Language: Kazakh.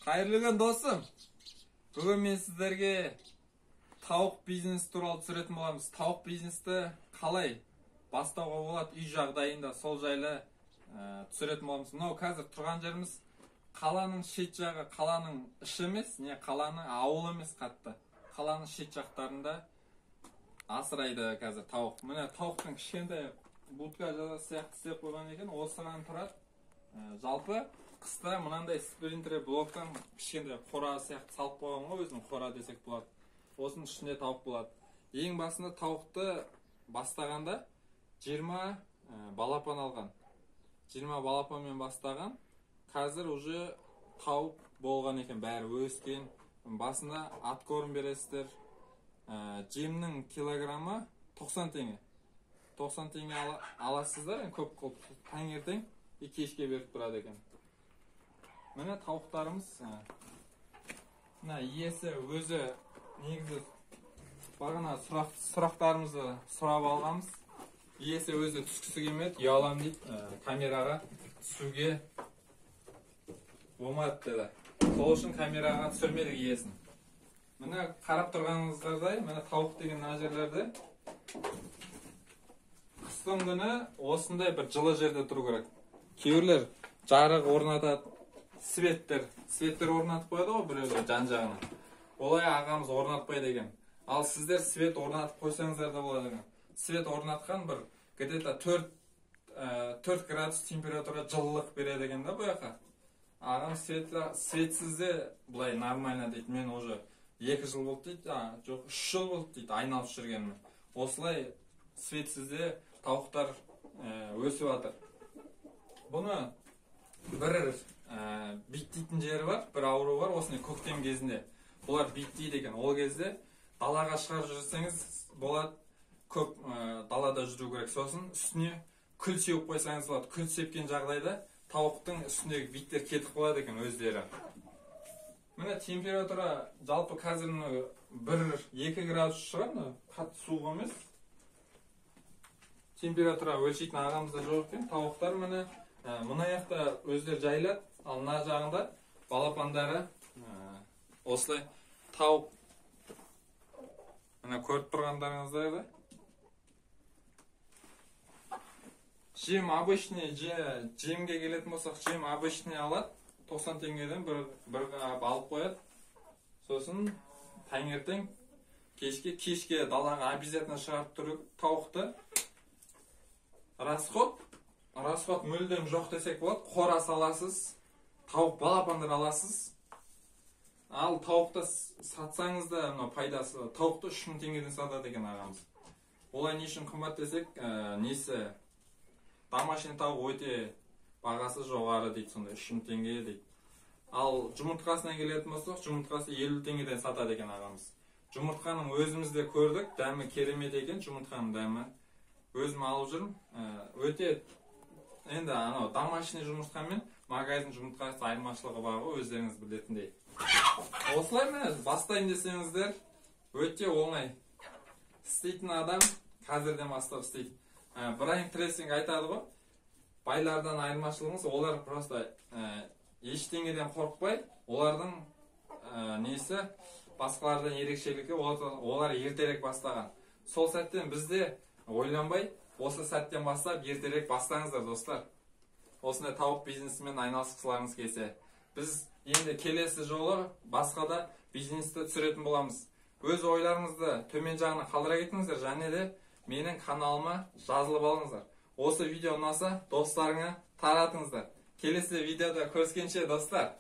Қайырлы күн досым. Бүгін мен сіздерге тауық бизнесі туралы түсіретін боламыз. Тауық бизнесті қалай бастауға болады үй жағдайында, сол жайлы түсіретін боламыз. Мынау қазір тұрған жеріміз қаланың шет жағы, қаланың іші емес, не қаланың ауылы емес қатты. Қаланың шет жақтарында асырайды қазір тауық. Міне тауықтың кішкентай будка сияқты істеп қойған екен. Осыған тұрады. Жалпы қыста мынандай спринтер блоктан кішкентай қора сияқты салып қойған ғой, өзінің қора десек болады. Осының ішінде тауық болады. Ең басында тауықты бастағанда 20 балапан алған. 20 балапанмен бастаған. Қазір уже тауық болған екен, бәрі өскен. Басында аткорм бересіздер. Жемнің килограммы 90 теңге. 90 теңге аласыздар, көп қылып таңертең кешке беріп тұрады екен. Міне тауықтарымыз, иесі өзі негізі бағана сұрақтарымызды сұрап алғанбыз. Иесі өзі түскісі келмеді, ұялам дейді, камераға түсуге болмады деді. Сол үшін камераға түсірмедік иесін. Міне қарап тұрғаныңыздардай, міне тауық деген мына жерлерде қыстың күні осындай бір жылы жерде тұру керек. Кейбіреулер жарық орнатады, светтер орнатып қояды ғой біреулер жан-жағына. Олай ағамыз орнатпайды екен. Ал сіздер свет орнатып қойсаңыздар да болады екен. Свет орнатқан бір где-то 4 градус температура жылылық береді екен да бұл жаққа. Ағам светсізде былай нормально дейді. Мен уже 2 жыл болды дейді, жоқ 3 жыл болды дейді айналып жүргеніме. Осылай светсізде тауықтар өсіп жатыр. Бұны бір биттейтін жері бар, бір ауру бар, осыны көктем кезінде. Олар биттейді екен. Ол кезде далаға шығарып жүрсеңіз болады, көп далада жүру керек. Сосын үстіне күл сеуіп қойсаңыз болады. Күл сепкен жағдайда тауықтың үстіндегі биттер кетіп қалады екен өздері. Міне температура жалпы қазір 1-2 градус шығар, қатты суық емес. Температура өлшейтін ағамызда жоқ екен. Тауықтар міне мына жақта өздері жайлады, ал мына жағында балапандары осылай тауып. Міне көріп тұрғандарыңыздай. Жем обычный, жемге келетін болсақ, жем обычный алады. 90 теңгеден бір алып қояды. Сосын таңертең кешке далаға обязательно шығарып тұру тауықты. Расход мүлдем жоқ десек болады. Қора саласыз, тауық балапандар аласыз. Ал тауықты сатсаңыз да пайдасы, тауықты 3000 теңгеден сатады екен ағамыз. Олай не үшін қымбат десек, несі домашний тауық өте бағасы жоғары дейді, сонда 3000 теңге дейді. Ал жұмыртқасына келетін болсақ, жұмыртқасы 50 теңгеден сатады екен ағамыз. Жұмыртқаның өзімізде көрдік, дәмі керемет екен, жұмыртқаның дәмі. Өзім алып жүрмін. Өте енді домашний жұмыртқа мен магазин жұмыртқасы айырмашылығы бар ғой, өздеріңіз білетіндей. Осылай ма? Бастайын десеңіздер, өте оңай. Істейтін адам қазірден бастап істейді. Брайан Трессинг айтады ғой, байлардан айырмашылығымыз, олар просто ештеңеден қорықпай, олардың несі басқалардан ерекшелігі, олар ертерек бастаған. Сол сәттен бізде ойланбай, осы сәттен бастап ертерек бастаңыздар достар. Осындай тауық бизнесімен айналысқыларыңыз келсе. Біз енді келесі жолы басқада бизнесті түсіретін боламыз. Өз ойларыңызды төмен жағына қалдыра кетіңіздер, және де менің каналыма жазылып алыңыздар. Осы видео ұнаса достарыңа таратыңыздар. Келесі видеода көріскенше достар.